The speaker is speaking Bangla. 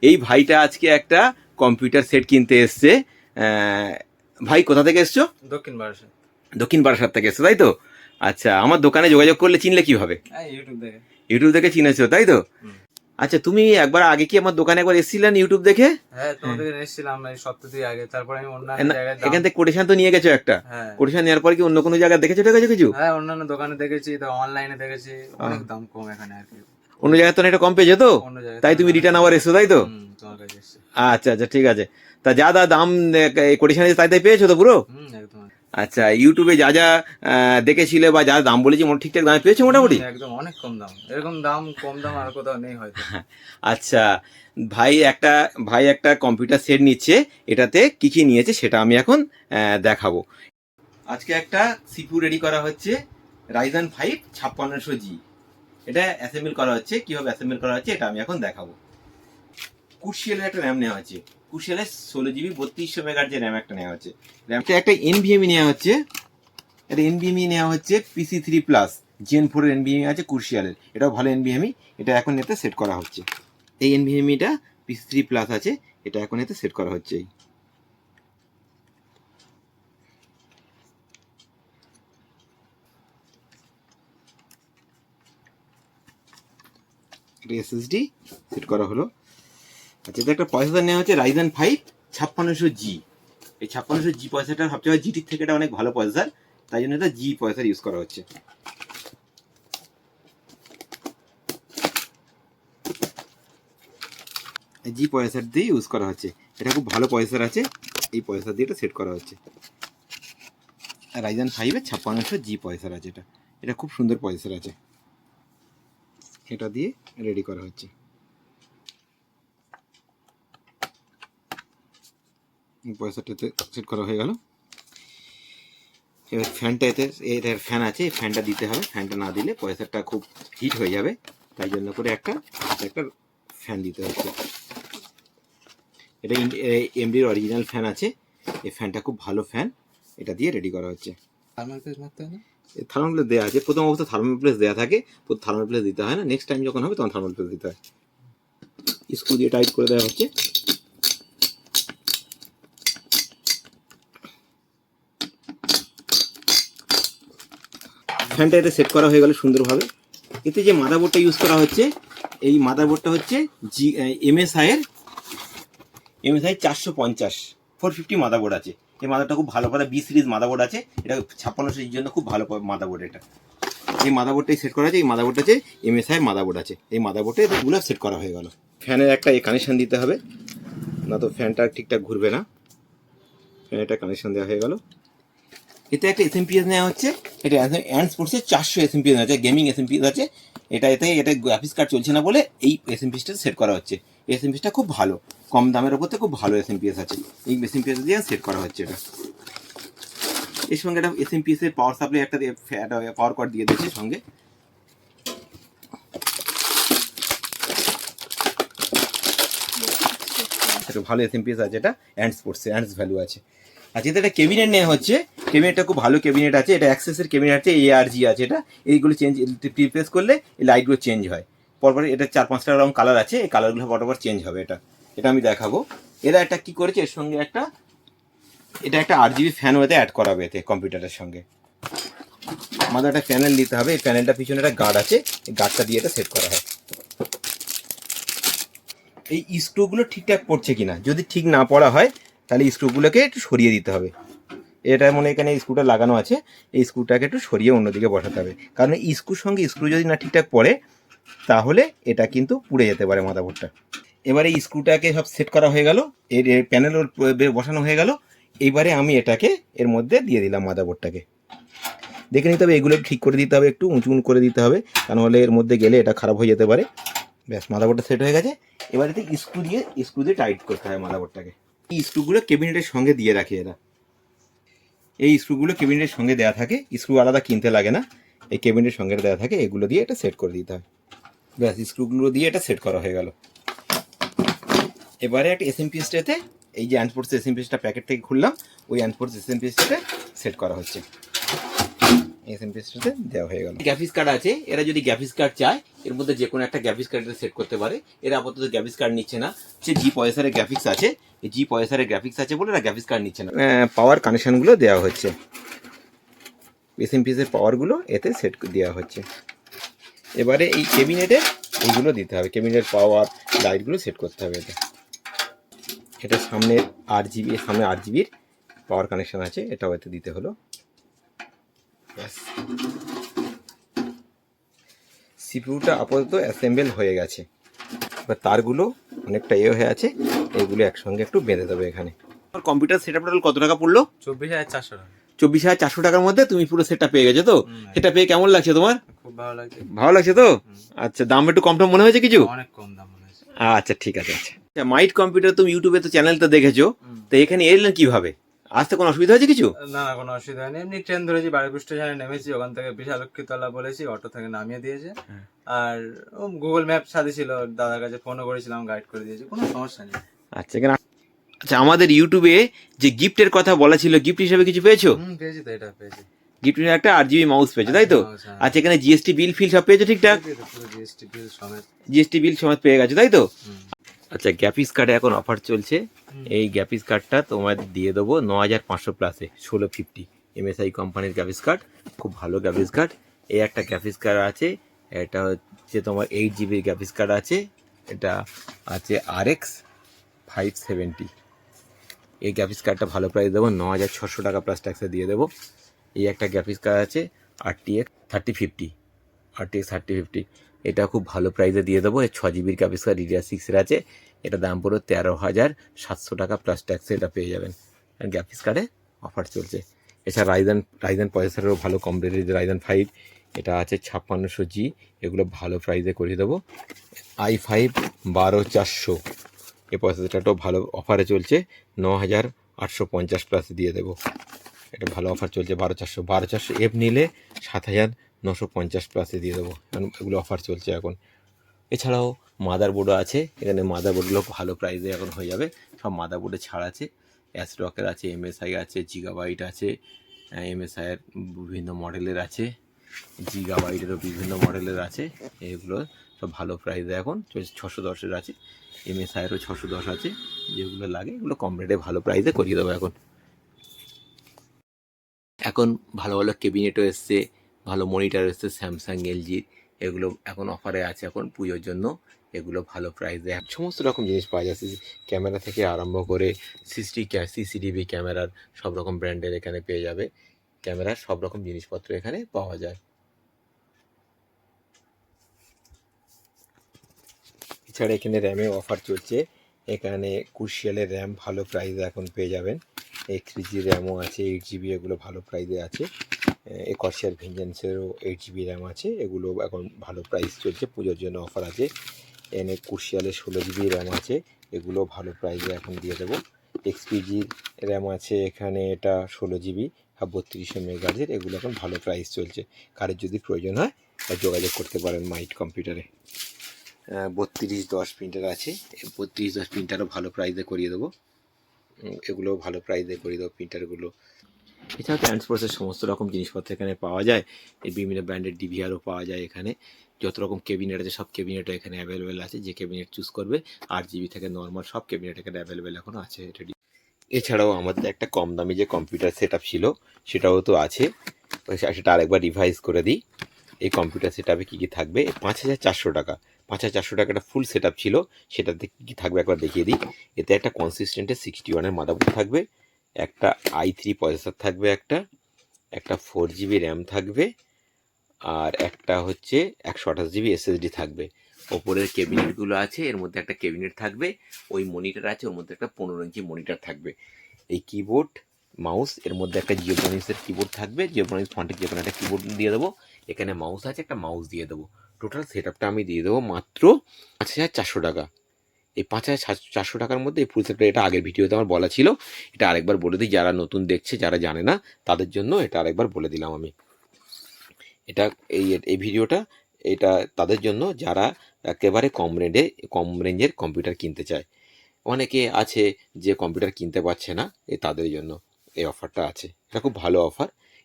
এই ভাইটা আজকে একটা কম্পিউটার সেট কিনতে এসছে। ভাই কোথা থেকে এসছো? দক্ষিণ বারাসাত। দক্ষিণ বারাসাত থেকে এসছো, তাই তো? আচ্ছা, আমার দোকানে যোগাযোগ করলে চিনলে কিভাবে? ইউটিউব দেখে। ইউটিউব দেখে চিনেছো, তাই তো? হুম। আচ্ছা, তুমি একবার আগে কি আমার দোকানে একবার এসেছিলেন ইউটিউব দেখে? হ্যাঁ, তোমাদের এসেছিলাম এই সপ্তাহ দুই আগে। তারপরে আমি অন্যান্য জায়গায় এখান থেকে কোটেশন তো নিয়ে গেছো একটা। হ্যাঁ কোটেশন নেওয়ার পর কি অন্য কোনো জায়গায় দেখেছো কিছু? হ্যাঁ, অন্যান্য দোকানে দেখেছি, তো অনলাইনে দেখেছি, অনেক দাম কম এখানে আর কি। অন্য জায়গায় তো এটা কম পেয়েছো তো, অন্য জায়গায় তাই তুমি রিটার্ন আবার এসছো, তাই তো? তোমার কাছে এসেছি। আচ্ছা আচ্ছা, ঠিক আছে। তা যা দাম কোটেশনে তাই তাই পেয়েছো তো পুরো? একদম। আচ্ছা, ইউটিউবে যা যা দেখেছিলে বা যা দাম বলেছি ঠিকঠাক দামে পেয়েছো মোটামুটি? একদম অনেক কম দাম, এরকম দাম কম দাম আর কোথাও নেই হয়তো। আচ্ছা, ভাই একটা কম্পিউটার সেট নিচ্ছে। এটাতে কি কি নিয়েছে সেটা আমি এখন দেখাবো। আজকে একটা সিপিইউ রেডি করা হচ্ছে, রাইজেন 5 5600G। এটা অ্যাসেম্বল করা হচ্ছে। কিভাবে অ্যাসেম্বল করা হচ্ছে এটা আমি এখন দেখাবো। কুশিয়ালের একটা র্যাম নেওয়া হচ্ছে। কুশিয়ালের 16GB 3200 মেগার যে র্যাম একটা নেওয়া হচ্ছে। র্যামটা একটা এনভিএমই নেওয়া হচ্ছে। এটা এনভিএমই নেওয়া হচ্ছে PC3 প্লাস জেন 4 এর এনভিএমই আছে কুশিয়ালের। এটাও ভালো এনভিএমই। এটা এখন এতে সেট করা হচ্ছে। এই এনভিএমইটা PC3 প্লাস আছে, এটা এখন এতে সেট করা হচ্ছে। এসএসডি সেট করা হলো। আচ্ছা, এটা একটা প্রসেসর নেওয়া হচ্ছে রাইজেন 5 5600G। এই 5600G প্রসেসরটা সবচেয়ে জিটির থেকে এটা অনেক ভালো প্রসেসর, তাই জন্য এটা জি প্রসেসর ইউজ করা হচ্ছে। জি প্রসেসর দিয়ে ইউজ করা হচ্ছে। এটা খুব ভালো প্রসেসর আছে, এই প্রসেসর দিয়ে এটা সেট করা হচ্ছে। রাইজেন 5 5600G প্রসেসর আছে। এটা খুব সুন্দর প্রসেসর আছে। এটা দিয়ে রেডি করা হচ্ছে। প্রসেসরটাতে সেট করা হয়ে গেল। এবার ফ্যানটা এটার ফ্যান আছে, এই ফ্যানটা দিতে হবে। ফ্যানটা না দিলে প্রসেসরটা খুব হিট হয়ে যাবে, তাই জন্য করে একটা ফ্যান দিতে হচ্ছে। এটা এমডির অরিজিনাল ফ্যান আছে। এই ফ্যানটা খুব ভালো ফ্যান, এটা দিয়ে রেডি করা হচ্ছে। থার্মাল প্লেট মারতে হয় না? থার্মাল প্লেট দেওয়া আছে। প্রথম অবস্থা থার্মাল প্লেট দেওয়া থাকে, থার্মাল প্লেট দিতে হয় না। নেক্সট টাইম যখন হবে তখন থার্মাল প্লেট দিতে হয়। স্ক্রু দিয়ে টাইট করে দেওয়া হচ্ছে। ফ্যানটা এতে সেট করা হয়ে গেল সুন্দরভাবে। এতে যে মাদারবোর্ডটা ইউজ করা হচ্ছে, এই মাদারবোর্ডটা হচ্ছে MSI 450 450 মাদারবোর্ড আছে। এই মাদারটা খুব ভালো বি সিরিজ মাদারবোর্ড আছে। এটা 5600 জন্য খুব ভালো মাদারবোর্ড। এটা এই মাদারবোর্ডটাই সেট করা আছে। এই মাদারবোর্ডটা আছে MSI মাদারবোর্ড আছে। এই মাদারবোর্ডে এগুলো সেট করা হয়ে গেল। ফ্যানের একটা কানেকশন দিতে হবে, না তো ফ্যানটা ঠিকঠাক ঘুরবে না। ফ্যানের একটা কানেকশন দেওয়া হয়ে গেল। এতে একটা এসএমপিএস নেওয়া হচ্ছে। এটা অ্যান্ড স্পোর্টসের 400 এসএমপিএস আছে, গেমিং এসএমপিএস আছে। এটা গ্রাফিক্স কার্ড চলছে না বলে এই এসএমপিএসটা সেট করা হচ্ছে। এই এসএমপিএসটা খুব ভালো, কম দামের ওপর থেকে খুব ভালো এসএমপিএস আছে। এই এসএমপিএস দিয়ে সেট করা হচ্ছে এটা। এর সঙ্গে একটা এসএমপিএস এর পাওয়ার সাপ্লাই একটা পাওয়ার কর্ড দিয়ে দিচ্ছে সঙ্গে। একটা ভালো এসএমপিএস আছে। এটা অ্যান্ড স্পোর্টসের অ্যান্ডস ভ্যালু আছে। আচ্ছা, এটা একটা ক্যাবিনেট নেওয়া হচ্ছে। ক্যাবিনেটটা খুব ভালো ক্যাবিনেট আছে। এটা অ্যাক্সেসের ক্যাবিনেট আছে, ARG আছে। এটা এইগুলো চেঞ্জ প্রিপ্রেস করলে এই লাইটগুলো চেঞ্জ হয়। পরপর এটা 4-5টা রকম কালার আছে, এই কালারগুলো পরপর চেঞ্জ হবে। এটা আমি দেখাবো। এরা একটা কি করেছে, এর সঙ্গে এটা একটা RGB ফ্যান ওতে অ্যাড করাবে এতে কম্পিউটারের সঙ্গে। আমাদের একটা প্যানেল দিতে হবে। এই প্যানেলটা পিছনে একটা গার্ড আছে, এই গার্ডটা দিয়ে এটা সেট করা হয়। এই স্ক্রুগুলো ঠিকঠাক পড়ছে কিনা, যদি ঠিক না পড়া হয় তাহলে স্ক্রুগুলোকে একটু সরিয়ে দিতে হবে। এটা এখানে স্ক্রুটা লাগানো আছে, এই স্ক্রুটাকে একটু সরিয়ে অন্যদিকে বসাতে হবে। কারণ এই স্ক্রুর সঙ্গে স্ক্রু যদি না ঠিকঠাক পড়ে তাহলে এটা কিন্তু পুড়ে যেতে পারে মাদারবোর্ডটা। এবারে এই স্ক্রুটাকে সব সেট করা হয়ে গেল, এর প্যানেল বসানো হয়ে গেল। এইবারে আমি এটাকে এর মধ্যে দিয়ে দিলাম মাদারবোর্ডটাকে। দেখে নিতে হবে এগুলো ঠিক করে দিতে হবে, একটু উঁচু করে দিতে হবে, কারণ হলে এর মধ্যে গেলে এটা খারাপ হয়ে যেতে পারে। ব্যাস, মাদারবোর্ডটা সেট হয়ে গেছে। এবারে স্ক্রু দিয়ে টাইট করতে হবে মাদারবোর্ডটাকে। এই স্ক্রুগুলো ক্যাবিনেটের সঙ্গে দিয়ে রাখি এরা। এই স্ক্রুগুলো ক্যাবিনেটের সঙ্গে দেওয়া থাকে, স্ক্রু আলাদা কিনতে লাগে না, এই ক্যাবিনেটের সঙ্গে দেওয়া থাকে। এগুলো দিয়ে এটা সেট করে দিতে হয়। ব্যাস, স্ক্রুগুলো দিয়ে এটা সেট করা হয়ে গেল। এবারে একটা এসএমপিএসটাতে এই যে অ্যান্ডফোর্স এসএমপিএসটা প্যাকেট থেকে খুললাম, ওই অ্যান্ডফোর্স এসএমপিএসটাতে সেট করা হচ্ছে। এসএমপিএসটাতে দেওয়া হয়ে গেল। গ্রাফিক্স কার্ড আছে, এরা যদি গ্রাফিক্স কার্ড চায় এর মধ্যে যে কোনো একটা গ্রাফিক্স কার্ড সেট করতে পারে। এরা আপাতত গ্রাফিক্স কার্ড নিচ্ছে না, সে জি পয়সারের গ্রাফিক্স আছে, এই জি পয়সারের গ্রাফিক্স আছে বলে এরা গ্রাফিক্স কার্ড নিচ্ছে না। পাওয়ার কানেকশনগুলো দেওয়া হচ্ছে, এসএমপিএসের পাওয়ারগুলো এতে সেট দেওয়া হচ্ছে। এবারে এই ক্যাবিনেটে এইগুলো দিতে হবে, ক্যাবিনেটের পাওয়ার লাইটগুলো সেট করতে হবে। এটা সামনে 8 জিবি, সামনে 8 জিবির পাওয়ার কানেকশন আছে, এটাও এতে দিতে হলো। সিপিইউটা আপাতত অ্যাসেম্বল হয়ে গেছে, এবার তারগুলো অনেকটা হয়ে আছে, এগুলো একসঙ্গে একটু বেঁধে দেবে এখানে। আমার কম্পিউটার সেট আপটা কত টাকা পড়লো? 24,400 টাকা। 24,400 টাকার মধ্যে তুমি পুরো সেটটা পেয়ে গেছো তো? সেটা পেয়ে কেমন লাগছে তোমার? খুব ভালো লাগছে। ভালো লাগছে তো? আচ্ছা, দাম একটু কম টম মনে হয়েছে কিছু? অনেক কম দাম মনে হয়েছে। আচ্ছা ঠিক আছে। আচ্ছা, মাইট কম্পিউটার তুমি ইউটিউবে তো চ্যানেলটা দেখেছো, তো এখানে এলেন কিভাবে? আসতে কোনো অসুবিধা হয়েছে কিছু? না না, কোনো অসুবিধা হয়নি। এমনি ট্রেন ধরেছি, বারুইপুর স্টেশনে নেমেছি, ওখান থেকে বিশালক্ষীতলা বলেছি, অটো থেকে নামিয়ে দিয়েছে। আর ও গুগল ম্যাপ সাথে ছিল, দাদার কাছে ফোনও করেছিলাম, গাইড করে দিয়েছে, কোনো সমস্যা নেই। আচ্ছা, এখানে আচ্ছা আমাদের ইউটিউবে যে গিফটের কথা বলা ছিল, গিফট হিসেবে কিছু পেয়েছো? পেয়েছি তো, এটা পেয়েছি। গিফট হিসেবে একটা 8 জিবি মাউস পেয়েছো, তাই তো? আচ্ছা, এখানে জিএসটি বিল ফিল সব পেয়েছো ঠিকঠাক? পুরো জিএসটি বিল সমেত। জিএসটি বিল সমেত পেয়ে গেছো, তাই তো? আচ্ছা, গ্রাফিক্স কার্ডে এখন অফার চলছে। এই গ্রাফিক্স কার্ডটা তোমার দিয়ে দেবো 9500 প্লাসে, 1650 এমএসআই কোম্পানির গ্রাফিক্স কার্ড, খুব ভালো গ্রাফিক্স কার্ড। এই একটা গ্রাফিক্স কার্ড আছে, এটা হচ্ছে তোমার 8 জিবির গ্রাফিক্স কার্ড আছে, এটা আছে RX 570। এই গ্রাফিক্স কার্ডটা ভালো প্রাইস দেবো, 9600 টাকা প্লাস ট্যাক্সে দিয়ে দেবো। এই একটা গ্রাফিক্স কার্ড আছে RTX 3050, এটা খুব ভালো প্রাইসে দিয়ে দেবো। এই 6 জিবির গ্রাফিক্স কার্ড DDR6 এর আছে, এটা দাম পড়ো 13,700 টাকা প্লাস ট্যাক্সে এটা পেয়ে যাবেন। আর গ্রাফিক্স কার্ডে অফার চলছে। এছাড়া রাইজেন প্রসেসরেরও ভালো কম রেটের রাইজেন 5, এটা আছে 5600G, এগুলো ভালো প্রাইসে করিয়ে দেবো। i5 12400, এই প্রসেসরটাও ভালো অফারে চলছে, 9850 প্লাসে দিয়ে দেবো। এটা ভালো অফার চলছে, 12400F নিলে 7950 প্লাসে দিয়ে দেবো, এগুলো অফার চলছে এখন। এছাড়াও মাদারবোর্ডও আছে, এখানে মাদারবোর্ডগুলো ভালো প্রাইসে এখন হয়ে যাবে। সব মাদারবোর্ডে ছাড় আছে, অ্যাসরকের আছে, MSI আছে, জিগাবাইট আছে, MSIয়ের বিভিন্ন মডেলের আছে, জিগাবাইটেরও বিভিন্ন মডেলের আছে। এগুলো সব ভালো প্রাইসে এখন চলছে। 610-এর আছে, MSIয়েরও 610 আছে, যেগুলো লাগে এগুলো কম রেটে ভালো প্রাইসে করিয়ে দেবো এখন। এখন ভালো ভালো ক্যাবিনেটও এসছে, ভালো মনিটর এসছে স্যামসাং, এলজির, এগুলো এখন অফারে আছে এখন পুজোর জন্য। এগুলো ভালো প্রাইসে সমস্ত রকম জিনিস পাওয়া যাচ্ছে, ক্যামেরা থেকে আরম্ভ করে CCTV ক্যামেরার সব রকম ব্র্যান্ডের এখানে পেয়ে যাবে। ক্যামেরার সব রকম জিনিসপত্র এখানে পাওয়া যায়। এছাড়া এখানে র্যামে অফার চলছে, এখানে ক্রুশিয়ালের র্যাম ভালো প্রাইসে এখন পেয়ে যাবেন। 3G র্যামও আছে, 8GB, এগুলো ভালো প্রাইসে আছে। কর্সার ভেঞ্জেন্সেরও 8GB র্যাম আছে, এগুলো এখন ভালো প্রাইস চলছে, পুজোর জন্য অফার আছে। এনে ক্রুশিয়ালের 16GB র্যাম আছে, এগুলো ভালো প্রাইসে এখন দিয়ে দেবো। XPG র্যাম আছে এখানে, এটা 16GB 3200 মেগাহার্জের, এগুলো এখন ভালো প্রাইস চলছে। কারের যদি প্রয়োজন হয় যোগাযোগ করতে পারেন মাইট কম্পিউটারে। 3210 প্রিন্টার আছে, 3210 প্রিন্টারও ভালো প্রাইসে করিয়ে দেবো, এগুলো ভালো প্রাইসে করিয়ে দেবো প্রিন্টারগুলো। এছাড়া ট্রান্সপোর্টের সমস্ত রকম জিনিসপত্র এখানে পাওয়া যায়, এই বিভিন্ন ব্র্যান্ডের DVRও পাওয়া যায় এখানে। যত রকম ক্যাবিনেট আছে সব ক্যাবিনেটও এখানে অ্যাভেলেবেল আছে, যে ক্যাবিনেট চুজ করবে। 8GB থেকে নর্মাল সব ক্যাবিনেট এখানে অ্যাভেলেবেল এখন আছে রেডি। এছাড়াও আমাদের একটা কম দামি যে কম্পিউটার সেট আপ ছিল সেটাও তো আছে, সেটা আরেকবার রিভাইজ করে দিই। এই কম্পিউটার সেট আপে কী কী থাকবে? 5400 টাকা, 5400 টাকাটা ফুল সেট আপ ছিল, সেটাতে কী কী থাকবে একবার দেখিয়ে দিই। এতে একটা কনসিস্টেন্টের 61-এর মাদারবোর্ড থাকবে, একটা i3 প্রসেসর থাকবে, একটা 4GB র্যাম থাকবে, আর একটা হচ্ছে 128GB SSD থাকবে। ওপরের ক্যাবিনেটগুলো আছে, এর মধ্যে একটা ক্যাবিনেট থাকবে, ওই মনিটর আছে, ওর মধ্যে একটা 15 ইঞ্চি মনিটর থাকবে। এই কিবোর্ড মাউস, এর মধ্যে একটা জিওফোনিক্সের কিবোর্ড থাকবে, জিওফোনিক্স ফন্টের যে কোনো একটা কিবোর্ড দিয়ে দেবো। এখানে মাউস আছে, একটা মাউস দিয়ে দেবো। টোটাল সেট আপটা আমি দিয়ে দেবো মাত্র 5400 টাকা। এই 5400 টাকার মধ্যে এই ফুল সেটটা, এটা আগের ভিডিওতে আমার বলা ছিল, এটা আরেকবার বলে দিই, যারা নতুন দেখছে, যারা জানে না তাদের জন্য এটা আরেকবার বলে দিলাম আমি। এটা এই ভিডিওটা এটা তাদের জন্য যারা একেবারে কম রেঞ্জের কম্পিউটার কিনতে চায়। অনেকে আছে যে কম্পিউটার কিনতে পারছে না, তাদের জন্য এই অফারটা আছে। এটা খুব ভালো অফার।